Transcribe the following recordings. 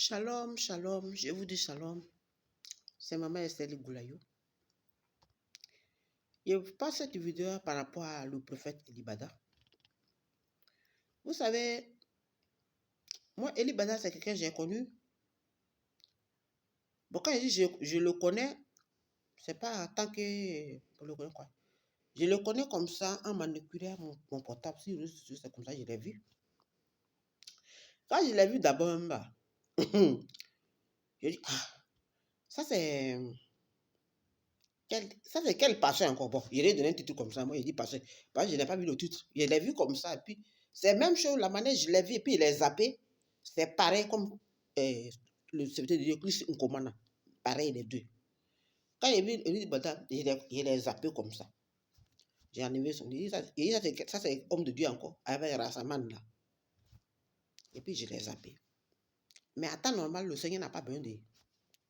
Shalom, shalom, je vous dis shalom. C'est Maman Estelle Goulayo. Je passe cette vidéo par rapport à le prophète Elibada. Vous savez, moi, Elibada, c'est quelqu'un que j'ai connu. Bon, quand je dis je le connais, c'est pas en tant que... Pour le connaître quoi. Je le connais comme ça, en manipulant mon portable. Si c'est comme ça, je l'ai vu. Quand je l'ai vu d'abord, je dis, ah, ça c'est... Ça, c'est quel pasteur encore? Bon, il a donné un titre comme ça. Moi, il dit pasteur. Parce que je n'ai pas vu le titre. Je l'ai vu comme ça. Et puis, c'est la même chose, la manière je l'ai vu. Et puis, il est zappé. C'est pareil comme le serviteur de Dieu, Christ Nkomana. Pareil, les deux. Quand il a vu Élie Bada, il est zappé comme ça. J'ai enlevé son. Il dit, ça, c'est homme de Dieu encore. Avec Rassaman, là. Et puis, je l'ai zappé. Mais à temps normal, le Seigneur n'a pas besoin de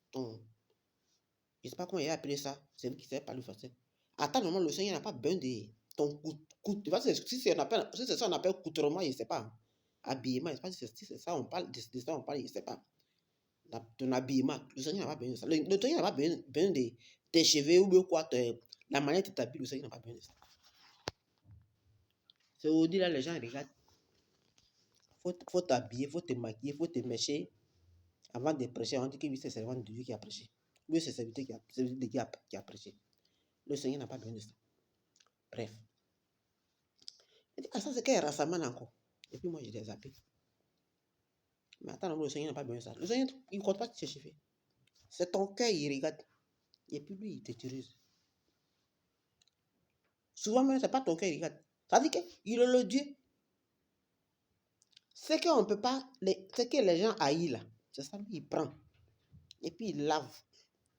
ton. Je ne sais pas comment il a appelé ça. C'est lui qui ne sait pas le français. À temps normal, le Seigneur n'a pas besoin de ton coup. Tu vois, si c'est ça on appelle couturement, je ne sais pas. Habillement, je ne sais pas si c'est ça on parle, de ça on parle, je ne sais pas. Ton habillement, le Seigneur n'a pas besoin de ça. Le Seigneur n'a pas besoin de tes cheveux ou bien quoi, la manière de t'habiller, le Seigneur n'a pas besoin de ça. C'est aujourd'hui là, les gens regardent. Faut t'habiller, faut te maquiller, faut te mêcher. Avant de prêcher, on dit que oui, c'est le servant de Dieu qui a prêché. Oui, c'est le serviteur qui a prêché. Le Seigneur n'a pas besoin de ça. Bref. Il dit, ah, ça c'est quel Rassaman encore. Et puis moi, je l'ai zappé. Mais attends, le Seigneur n'a pas besoin de ça. Le Seigneur, il ne compte pas tes cheveux. C'est ton cœur, il regarde. Et puis lui, il t'utilise. Souvent même, ce n'est pas ton cœur, il regarde. Ça dit qu'il est le Dieu. Ce qu'on ne peut pas, ce que les gens haïssent là, c'est ça, lui, il prend. Et puis il lave.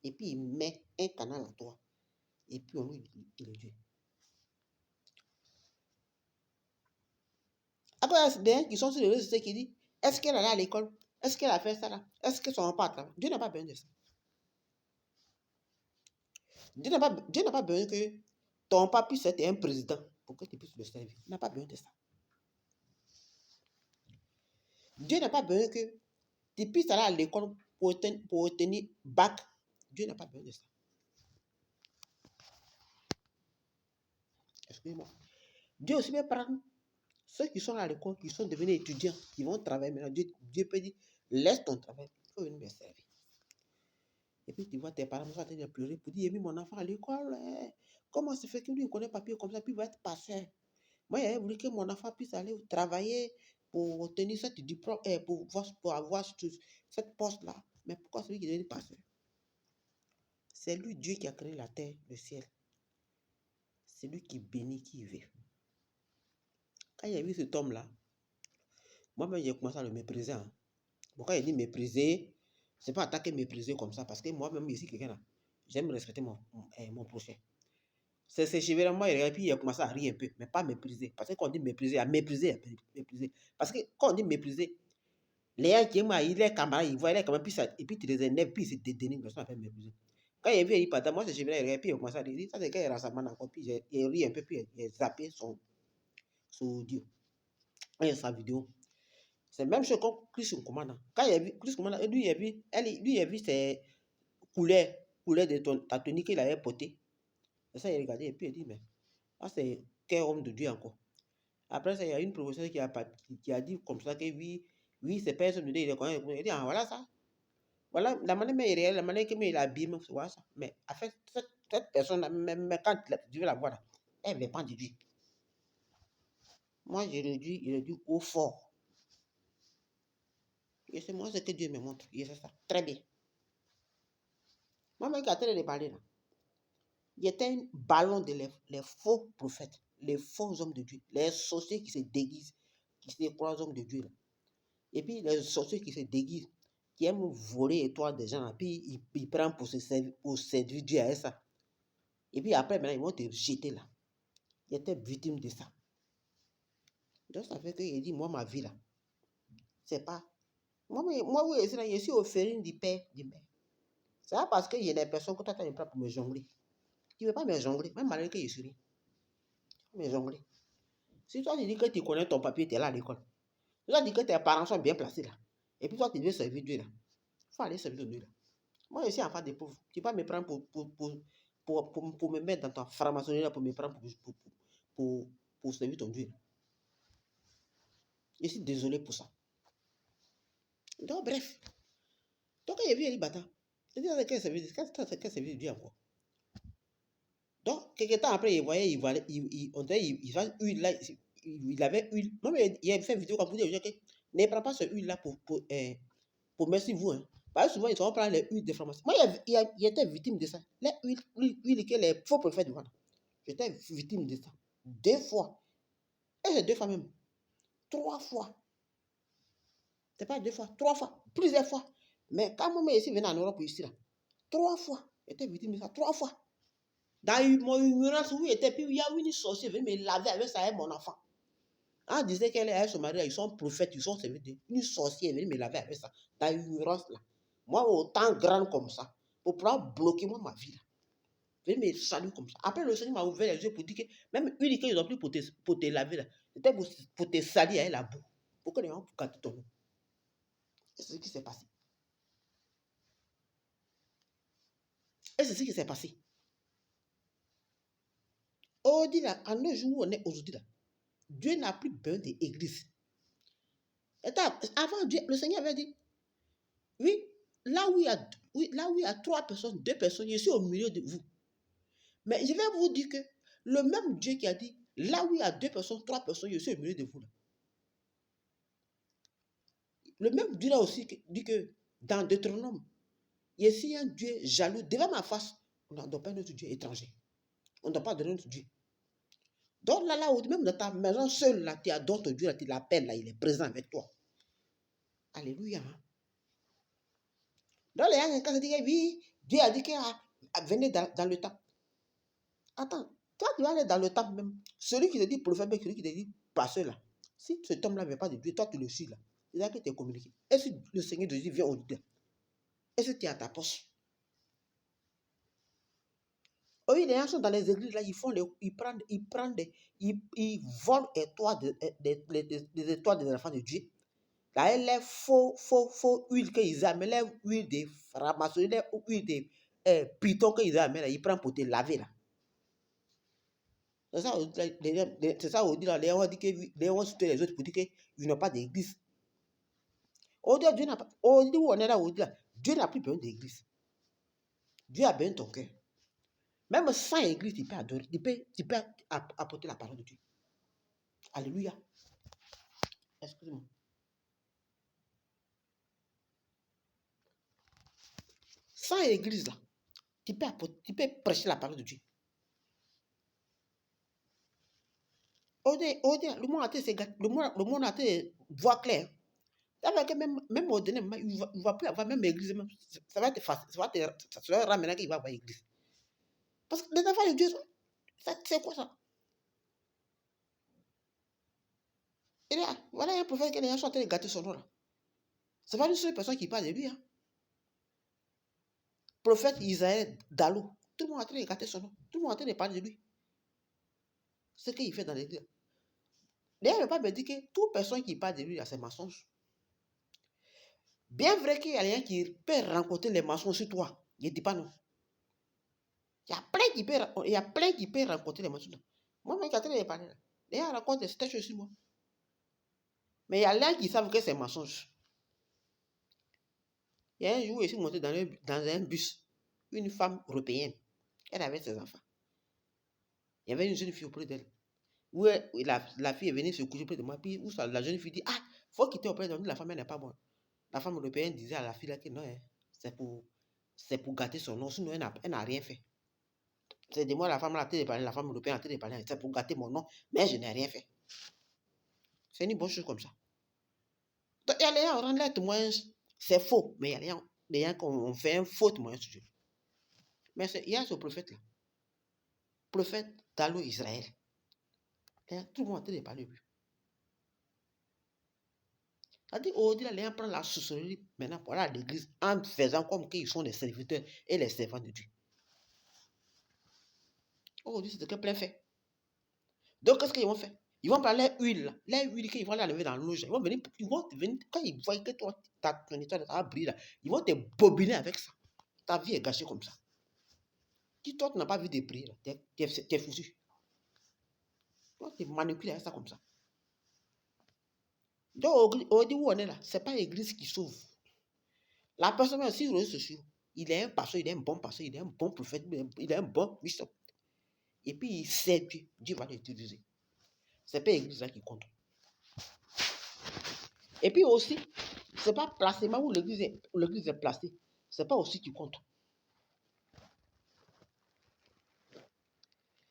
Et puis il met un canal à toi. Et puis on lui dit, il est Dieu. Après, il y a des gens qui sont sur les réseaux sociaux qui disent, est-ce qu'elle est allée à l'école? Est-ce qu'elle a fait ça là? Est-ce qu'elle ne sont pas à travail? Dieu n'a pas besoin de ça. Dieu n'a pas besoin que ton papa puisse être un président pour que tu puisses le servir. Il n'a pas besoin de ça. Dieu n'a pas besoin que tu puisses aller à l'école pour obtenir bac. Dieu n'a pas besoin de ça. Excusez-moi. Dieu aussi peut prendre ceux qui sont à l'école, qui sont devenus étudiants, qui vont travailler maintenant. Dieu peut dire, laisse ton travail, il faut venir me servir. Et puis tu vois tes parents sont en train de pleurer pour dire, j'ai mis mon enfant à l'école. Comment ça fait que lui, il connaît papier comme ça, puis il va être passé. Moi, j'avais voulu que mon enfant puisse aller travailler pour obtenir cette diplôme, pour avoir cette poste-là. Mais pourquoi celui qui devient pasteur? C'est lui, Dieu, qui a créé la terre, le ciel. C'est lui qui bénit, qui veut. Quand il a vu cet homme-là, moi-même, j'ai commencé à le mépriser. Hein. Bon, quand il dit mépriser, c'est pas attaquer mépriser comme ça, parce que moi-même, ici, quelqu'un là, j'aime respecter mon prochain. C'est ces cheveux-là, moi, et puis il a commencé à rire un peu, mais pas mépriser. Parce que quand on dit mépriser, à mépriser. Parce que quand on dit mépriser, les gens qui aiment, il est camarade, il voit les camarades, et puis tu les énerves, puis c'est dédaigneux, ça fait mépriser. Quand il a vu, il partait, moi, ces cheveux-là, et puis il a commencé à dire, ça c'est quand il rassemble encore, puis il rit un peu, puis il a zappé son audio, sa vidéo. C'est la même chose comme Chris Nkomana. Quand il a vu Chris Nkomana, lui, il a vu ses couleurs de ta tenue qu'il avait portée. Et ça, il a regardé, et puis il a dit, mais c'est quel homme de Dieu encore. Après ça, il y a une professeure qui a dit comme ça que oui, c'est personne de Dieu, il est connu. Il dit, ah, voilà ça. Voilà, la manière mais réelle, la manière que il a habillé, voilà ça. Mais en fait, cette personne, même quand tu veux la voir, là, elle ne dépend de Dieu. Moi, je le dis au fort. Et c'est moi ce que Dieu me montre. Et c'est ça. Très bien. Moi, même quand elle est parlé là, il y était un ballon de les faux prophètes, les faux hommes de Dieu, les sorciers qui se déguisent, qui se croient hommes de Dieu. Là. Et puis les sorciers qui se déguisent, qui aiment voler les toits des gens, et puis ils prennent pour séduire Dieu à ça. Et puis après, maintenant, ils vont te jeter là. Il était victime de ça. Donc ça fait qu'il dit, moi, ma vie là, c'est pas... Moi, oui, je suis offert du Père, du Père. C'est pas parce qu'il y a des personnes que toi, tu as pour me jongler. Tu ne veux pas me jongler, même malgré que je suis. Me jongler. Si toi, tu dis que tu connais ton papier, tu es là à l'école. Tu dis que tes parents sont bien placés là. Et puis toi, tu veux servir Dieu là. Il faut aller servir Dieu là. Moi, je suis enfant des pauvres. Tu ne vas pas me prendre pour me mettre dans ta franc-maçonnerie là, pour me prendre pour servir ton Dieu. Je suis désolé pour ça. Donc, bref. Donc, quand j'ai vu Elibata, je dis, qu'est-ce que ça veut dire encore? Donc, quelques temps après, il voyait, il avait huile. Moi, il a fait une vidéo comme vous dire que ne prends pas ce huile là pour merci vous. Hein. Parce que souvent, ils vont prendre les huiles de pharmacie. Moi, il était victime de ça. Les huiles que les faux prophètes vendent. J'étais victime de ça. 2 fois. Et c'est 2 fois même. 3 fois. C'est pas 2 fois, 3 fois. Plusieurs fois. Mais quand moi, je suis venu en Europe ici, là, 3 fois. J'étais victime de ça. 3 fois. Dans mon ignorance, oui, et puis il y a une sorcière qui me laver avec ça et mon enfant. On disait qu'elle est avec son mari, ils sont prophètes, ils sont servis. Une sorcière venue me laver avec ça. Dans l'ignorance, là. Moi, autant grande comme ça, pour pouvoir bloquer moi ma vie, là. Venez me saluer comme ça. Après, le Seigneur m'a ouvert les yeux pour dire que même une qu'ils ont pris pour te laver, là, c'était pour te salir avec la boue. Pourquoi les gens pour gâter ton nom? Et c'est ce qui s'est passé. Et c'est ce qui s'est passé. Aujourd'hui, là, en le jour où on est aujourd'hui, là, Dieu n'a plus besoin d'église. Avant, Dieu, le Seigneur avait dit, oui, là où il y a 3 personnes, 2 personnes, je suis au milieu de vous. Mais je vais vous dire que le même Dieu qui a dit, là où il y a 2 personnes, 3 personnes, je suis au milieu de vous. Là. Le même Dieu là aussi dit que dans Deutéronome, il y a ici un Dieu jaloux devant ma face. On n'adore pas notre Dieu étranger. On ne doit pas donner notre Dieu. Donc là, même dans ta maison seule, là, tu adores ton Dieu, là, tu l'appelles, là, il est présent avec toi. Alléluia. Hein? Donc les gens, quand ils disent, oui, Dieu a dit qu'il venez dans le temps. Attends, toi, tu vas aller dans le temps même. Celui qui te dit prophète, celui qui te dit pasteur, là. Si cet homme-là ne vient pas de Dieu, toi, tu le suis, là. C'est là que tu es communiqué. Est-ce que le Seigneur te dit, viens au Dieu? Est-ce que tu es à ta poche? Oui, les gens sont dans les églises là, ils volent les étoiles des enfants de Dieu. Là, les faux huiles qu'ils amènent, les huiles de franc-maçonnerie, les huiles de python qu'ils amènent, là, ils prennent pour te laver là. C'est ça, on dit là, les gens disent que les gens sont les autres pour dire qu'ils n'ont pas d'église. Aujourd'hui, Dieu n'a pas, aujourd'hui où on est là, Dieu n'a plus besoin d'église. Dieu a besoin de ton cœur. Même sans église, tu peux adorer, tu peux apporter la parole de Dieu. Alléluia. Excusez-moi. Sans église, là, tu peux prêcher la parole de Dieu. Le monde a été voix claire. Ça veut dire que même au dernier moment, il ne va plus avoir même église. Ça va être facile. Ça sera maintenant qu'il va avoir église. Parce que les enfants de Dieu, c'est quoi ça? Et là, voilà un prophète que les gens sont en train de gâter son nom là. C'est pas une seule personne qui parle de lui. Hein. Prophète Isaïe Dalo. Tout le monde est en train de gâter son nom. Tout le monde est en train de parler de lui. Ce qu'il fait dans l'église. D'ailleurs, ne pas me dire que toute personne qui parle de lui, c'est mensonge. Bien vrai qu'il y a rien qui peut rencontrer les mensonges sur toi. Je ne dis pas non. Il y a plein qui peuvent rencontrer les mensonges. Moi, je suis en train de parler. Les gens racontent des choses sur moi. Mais il y a l'un qui savent que c'est mensonge. Il y a un jour, je suis monté dans un bus. Une femme européenne. Elle avait ses enfants. Il y avait une jeune fille auprès d'elle. Où la fille est venue se coucher auprès de moi. Puis où ça, la jeune fille dit, ah, il faut quitter auprès de nous. La femme, elle n'est pas bonne. La femme européenne disait à la fille là que non, c'est pour gâter son nom. Sinon, elle n'a rien fait. C'est de moi, la femme européenne a été parler. C'est pour gâter mon nom. Mais je n'ai rien fait. C'est une bonne chose comme ça. Donc, il y a les gens, on rend les témoignages. C'est faux. Mais il y a les gens qu'on fait un faux témoignage sur Dieu. Mais il y a ce prophète-là. Prophète Dalo Israël. Tout le monde a été parler de lui. C'est-à-dire, aujourd'hui, les gens prennent la sorcellerie maintenant pour aller à l'église en faisant comme qu'ils sont les serviteurs et les servants de Dieu. Aujourd'hui, c'est ce que plein fait. Donc, qu'est-ce qu'ils vont faire? Ils vont prendre leur huile qu'ils vont l'enlever dans l'eau. Ils vont venir, quand ils voient que toi, ton étoile ça va briller là, ils vont te bobiner avec ça. Ta vie est gâchée comme ça. Si toi, tu n'as pas vu de briller, t'es foutu. Toi, tu es manipulé avec ça comme ça. Donc, on dit où on est là, ce n'est pas l'église qui sauve. La personne aussi sur les réseaux sociaux, il est un pasteur, il est un bon pasteur, il est un bon prophète, il est un bon bishop. Et puis il sait Dieu, Dieu va l'utiliser. Ce n'est pas l'église là qui compte. Et puis aussi, ce n'est pas placement où l'église est placée. Ce n'est pas aussi qui compte.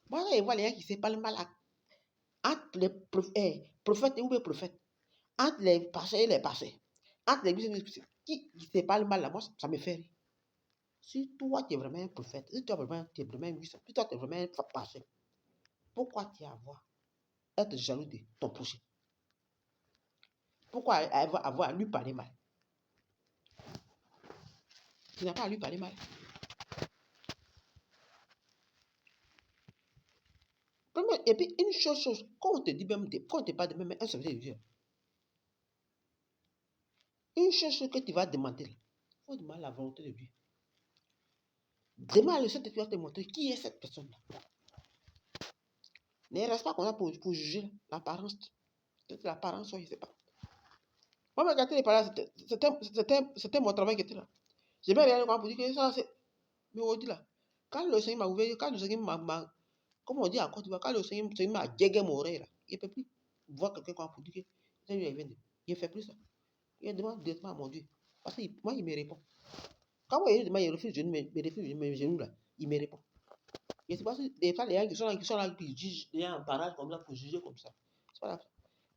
Moi, je vois les gens qui se parlent mal entre les prophètes et les prophètes. Entre les pasteurs et les pasteurs. Entre l'église et l'église. Qui se parle mal là, moi, ça me fait rire. Si toi, tu es vraiment un prophète, si toi, tu es vraiment un bishop, si toi, tu es vraiment un pasteur, pourquoi tu as être jaloux de ton prochain? Pourquoi avoir à lui parler mal? Tu n'as pas à lui parler mal. Et puis, une chose, quand on te dit même, quand on te parle de même un serviteur de Dieu, une chose que tu vas demander, il faut demander la volonté de Dieu. Demande le Saint-Esprit va te montrer qui est cette personne-là. Ne reste pas comme ça pour juger l'apparence. Peut-être l'apparence, je ne sais pas. Moi, quand tu es là, c'était mon travail qui était là. Je vais regarder pour dire que ça, c'est. Mais on dit là, quand le Seigneur m'a ouvert, quand le Seigneur m'a. Comme on dit à Côte d'Ivoire, quand le Seigneur m'a guégué mon oreille là, il ne peut plus voir quelqu'un pour dire que c'est lui qui vient. Il ne fait plus ça. Il demande directement à mon Dieu. Parce que moi, il me répond. Quand moi, il refuse mes genoux là, il me répond. Et c'est parce que des fois, les gens qui sont là, qui jugent les gens en parage comme ça, pour juger comme ça. C'est pas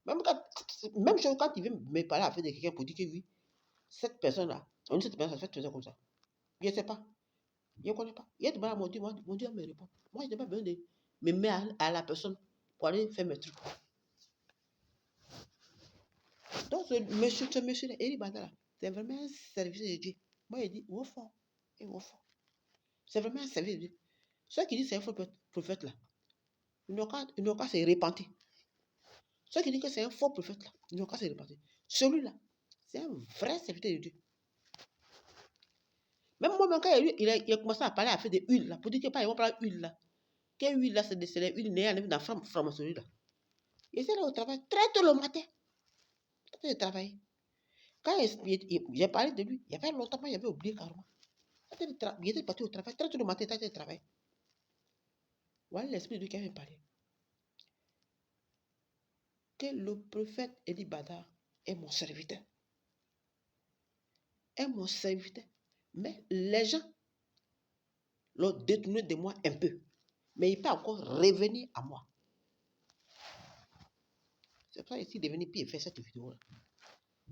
la même chose quand il veut me parler à faire de quelqu'un pour dire que oui, cette personne-là, on dit cette personne, ça fait comme ça. Je ne sais pas. Je ne connais pas. Il y a des à mon Dieu me répond. Moi, je n'ai pas besoin de me mettre à la personne pour aller faire mes trucs. Donc, ce monsieur-là, Eli Badala, c'est vraiment un service de Dieu. Moi, il dit, au fond, et au fond. C'est vraiment un service de Dieu. Ceux qui disent que c'est un faux prophète, là, ils n'ont qu'à se repentir. Ceux qui disent que c'est un faux prophète, là, ils n'ont qu'à se repentir. Celui-là, c'est un vrai serviteur de Dieu. Même moi, quand il a commencé à parler à faire des huiles, là, pour dire que pas, ils vont prendre huile, là. Quelle huile, là, c'est des huiles néantes dans la franc-maçonnerie, là. Il était là au travail, très tôt le matin. Très tôt de travailler. Quand j'ai parlé de lui, il y avait longtemps, moi, j'avais oublié carrément. Il était parti au travail, très tôt le matin, il était au travail. Voilà l'esprit de Dieu qui avait parlé. Que le prophète Eli Badar est mon serviteur. Est mon serviteur. Mais les gens l'ont détourné de moi un peu. Mais il peut encore revenir à moi. C'est pour ça qu'il est venu puis il fait cette vidéo-là.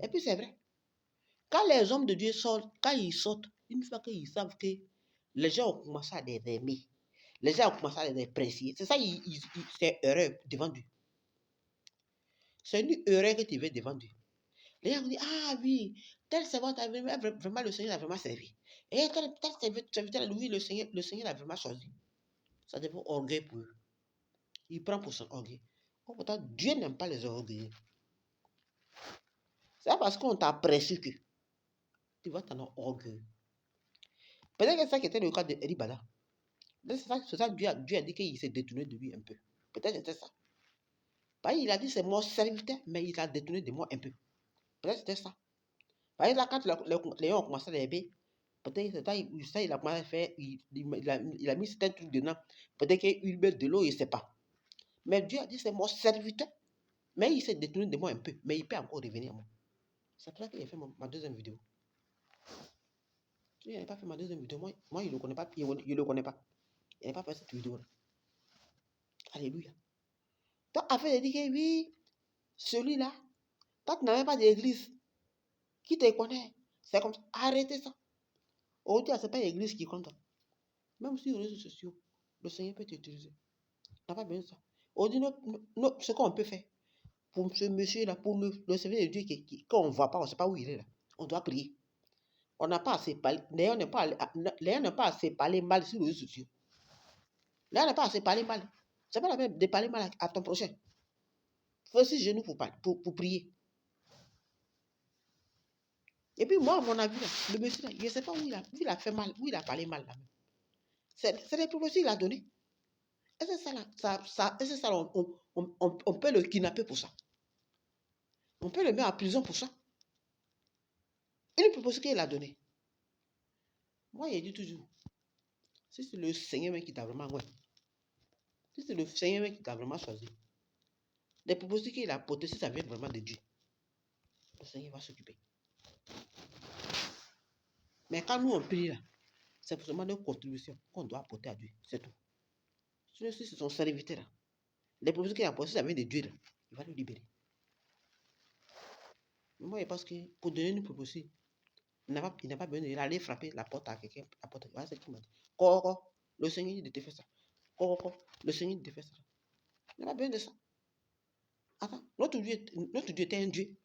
Et puis c'est vrai. Quand les hommes de Dieu sortent, quand ils sortent, une fois qu'ils savent que les gens ont commencé à les aimer, les gens ont commencé à les apprécier, c'est ça, c'est heureux devant Dieu. C'est une erreur que tu veux devant Dieu. Les gens disent, ah oui, tel servant vraiment le Seigneur l'a vraiment servi. Et tel serviteur, oui, le Seigneur l'a vraiment choisi. Ça devient orgueil pour eux. Il prend pour son orgueil. Pourtant, Dieu n'aime pas les orgueils. C'est parce qu'on t'apprécie que tu vas t'en orgueil. Peut-être que c'est ça qui était le cas d'Eli Bada. C'est ça Dieu a dit qu'il s'est détourné de lui un peu. Peut-être que c'était ça. Parce qu'il a dit c'est mon serviteur, mais il a détourné de moi un peu. Peut-être que c'était ça. Par exemple, quand les gens ont commencé à l'aimer, peut-être que ça, il a commencé à faire, il a mis certains trucs dedans. Peut-être qu'il met de l'eau, il ne sait pas. Mais Dieu a dit c'est mon serviteur, mais il s'est détourné de moi un peu. Mais il peut encore revenir à moi. C'est pour ça qu'il a fait ma deuxième vidéo. Il n'a pas fait ma deuxième vidéo. Moi il ne le connaît pas. Il ne le connaît pas. Il n'a pas fait cette vidéo-là. Alléluia. Donc, afin de dire que oui, celui-là, toi, tu n'avais pas d'église. Qui te connaît? C'est comme ça. Arrêtez ça. Aujourd'hui, ce n'est pas l'église qui compte. Même sur les réseaux sociaux, le Seigneur peut t'utiliser. Tu n'as pas besoin de ça. Aujourd'hui, ce qu'on peut faire pour ce monsieur-là, pour le service de Dieu, quand on ne voit pas, on ne sait pas où il est là. On doit prier. On n'a pas assez parlé. Les gens n'ont pas assez parlé mal sur les réseaux sociaux. Les gens n'ont pas assez parlé mal. Ce n'est pas la peine de parler mal à ton prochain. Faut 6 genoux pour prier. Et puis moi, à mon avis, là, le monsieur, là, je ne sais pas où il a fait mal, où il a parlé mal là. C'est les prophéties qu'il a donné. Et c'est ça, là, on peut le kidnapper pour ça. On peut le mettre en prison pour ça. Une proposition qu'il a donnée. Moi, il dit toujours, si c'est le Seigneur qui t'a vraiment, ouais. Si c'est le Seigneur qui t'a vraiment choisi, les propositions qu'il a apportées, si ça vient vraiment de Dieu, le Seigneur va s'occuper. Mais quand nous on prie là, c'est pour seulement une contribution qu'on doit apporter à Dieu, c'est tout. Sinon, si c'est son serviteur là, les propositions qu'il a apportées, si ça vient de Dieu là, il va nous libérer. Moi, je pense que pour donner une proposition, il n'a pas besoin d'aller frapper la porte à quelqu'un. Voilà ce qu'il m'a dit. Le Seigneur dit de te faire ça. Le Seigneur dit de te faire ça. Il n'a pas besoin de ça. Attends, notre Dieu était un Dieu.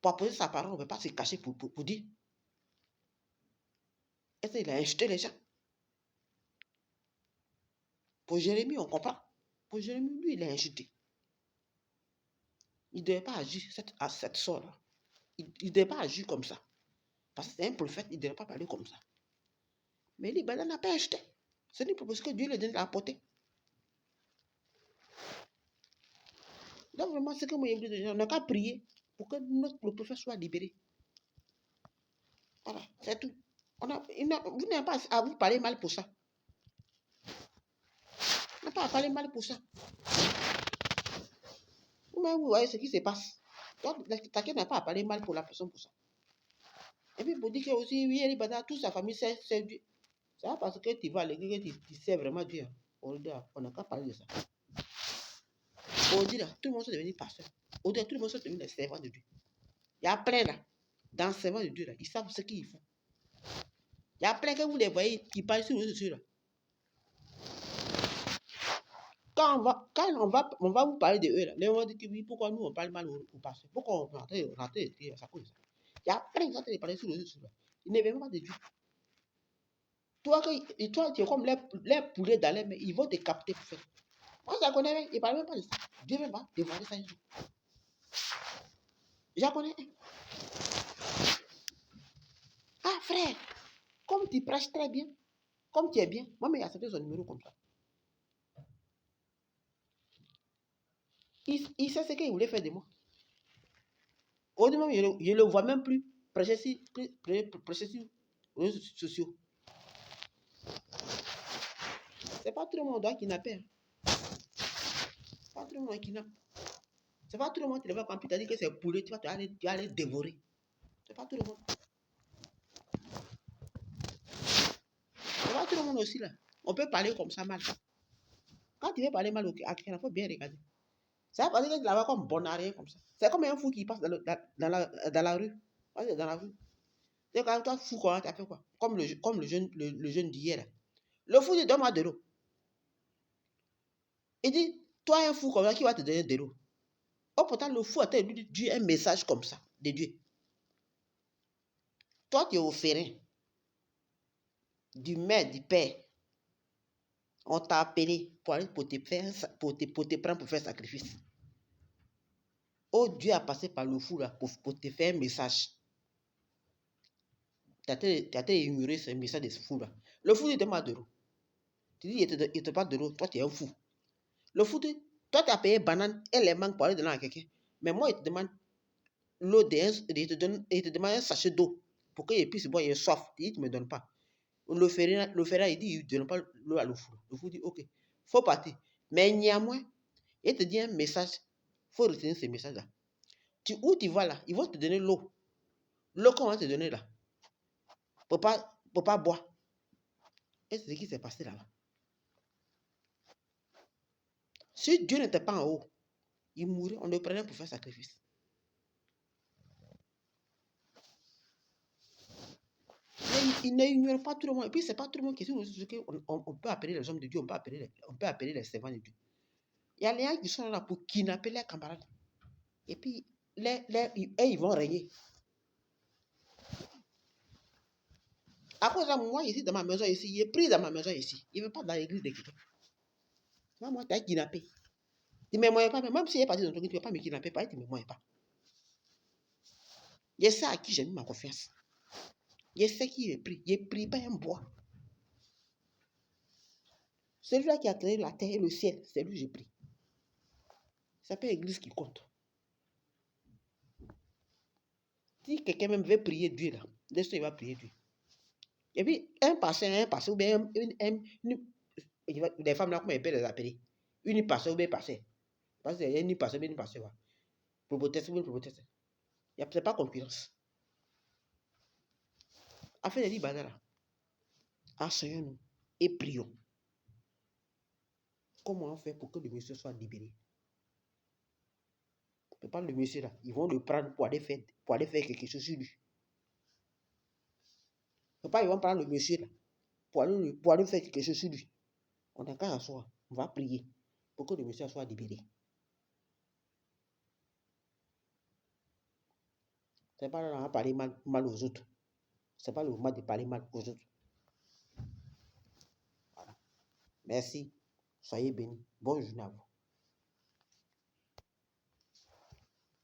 Pour apposer sa parole, on ne peut pas se cacher pour dire. Est-ce qu'il a insulté les gens? Pour Jérémie, on comprend. Pour Jérémie, lui, il a insulté. Il ne devait pas agir à cette sorte-là. Il ne devait pas agir comme ça. Parce que c'est un prophète, il ne devait pas parler comme ça. Mais lui, il n'a pas insulté. C'est une proposition que Dieu lui donne à apporter. Donc vraiment, c'est que moi, on n'a qu'à prier pour que le prophète soit libéré. Voilà, c'est tout. Vous n'avez pas à vous parler mal pour ça. Vous n'avez pas à parler mal pour ça. Vous-même, vous voyez ce qui se passe. Donc, quelqu'un n'a pas à parler mal pour la personne pour ça. Et puis, pour dire que aussi, oui, toute sa famille sert Dieu. C'est pas parce que tu vas à l'église que tu sais vraiment Dieu. On n'a qu'à parler de ça. Aujourd'hui, tout le monde se devenu pasteur. Aujourd'hui, tout le monde se devenu des servants de Dieu. Il y a plein là, dans les servants de Dieu là, ils savent ce qu'ils font. Il y a plein que vous les voyez qui parlent sur les réseaux sociaux là. Quand on va vous parler de eux là, les gens vont dire que oui, pourquoi nous on parle mal au pasteur? Pourquoi on rate ça cause ça? Il y a plein de gens qui parlent sur les réseaux sociaux là. Ils ne viennent pas de Dieu. Toi, tu es comme les poulets dans les mains, ils vont te capter pour faire. Moi, je connais, ils ne parlent même pas de ça. Dieu ne va pas dévoiler ça un jour. Je connais un. Ah, frère, comme tu prêches très bien, comme tu es bien, moi, mais il a accepté son numéro comme ça. Il sait ce qu'il voulait faire de moi. Aujourd'hui, je ne le vois même plus prêcher sur les réseaux sociaux. C'est pas tout le monde qui n'a peur. Pas tout le monde qui n'a. C'est pas tout le monde qui va quand tu t'as dit que c'est poulet, tu vas aller dévorer. C'est pas tout le monde. C'est pas tout le monde aussi là. On peut parler comme ça mal. Quand tu veux parler mal à quelqu'un, il faut bien regarder. Ça veut dire que tu la vois comme bon à rien comme ça. C'est comme un fou qui passe dans la rue. Dans la rue. C'est quand toi fou quoi, tu as fait quoi? Comme le jeune d'hier là. Le fou dit donne-moi de l'eau. Il dit, toi un fou comme ça, qui va te donner de l'eau? Oh, pourtant, le fou a dit un message comme ça, de Dieu. Toi, tu es au férin, du maire, du père. On t'a appelé pour te prendre pour faire sacrifice. Oh, Dieu a passé par le fou là pour te faire un message. Tu as été ignoré ce message de ce fou là. Le fou, il te demande de l'eau. Tu dis, il te parle de l'eau, toi, tu es un fou. Le fou, toi, tu as payé banane et les mangues pour aller donner à quelqu'un. Mais moi, il te demande l'eau, il te demande un sachet d'eau pour qu'il puisse boire, il est soif. Il ne me donne pas. Le ferrat, il dit, il ne donne pas l'eau à le fou. Le fou dit, ok, il faut partir. Mais néanmoins, il te dit un message, il faut retenir ce message-là. Où tu vas là, ils vont te donner l'eau. L'eau qu'on va te donner là, pour pas boire. Et c'est ce qui s'est passé là-bas. Si Dieu n'était pas en haut, il mourrait, on le prenait pour faire sacrifice. Mais il n'ignore pas tout le monde. Et puis, ce n'est pas tout le monde qui est sur on peut appeler les hommes de Dieu, on peut appeler les servants de Dieu. Il y a les gens qui sont là pour kidnapper leurs camarades. Et puis, ils vont régner. À cause de moi, ici, dans ma maison, ici, il est pris dans ma maison, ici. Il ne veut pas dans l'église de quelqu'un. Moi, tu as kidnappé. Tu ne me moyens pas, même si il est parti dans ton truc, tu ne vas pas me kidnapper, pareil, tu ne me moyens pas. Je sais à qui j'ai mis ma confiance. Je sais qui j'ai pris. Je prie pas un bois. Celui-là qui a créé la terre et le ciel, c'est lui que j'ai pris. Ça peut être l'église qui compte. Si quelqu'un même veut prier Dieu, là, laisse-toi, il va prier Dieu. Et puis, un passé, ou bien les femmes là, comment elles peuvent les appeler? Une passée ou bien passé. Parce qu'il y a une passée, bien une passée. Probotesse ou bien probotesse. Il n'y a peut-être pas concurrence. Afin de dire, bazar, asseyons-nous et prions. Comment on fait pour que le monsieur soit libéré? On ne peut pas le monsieur là. Ils vont le prendre pour aller faire quelque chose sur lui. On ne peut pas, ils vont prendre le monsieur là pour aller faire quelque chose sur lui. On n'a qu'à s'asseoir. On va prier pour que le monsieur soit libéré. C'est pas là, on va parler mal aux autres. C'est pas le moment de parler mal aux autres. Voilà. Merci. Soyez bénis. Bonne journée à vous.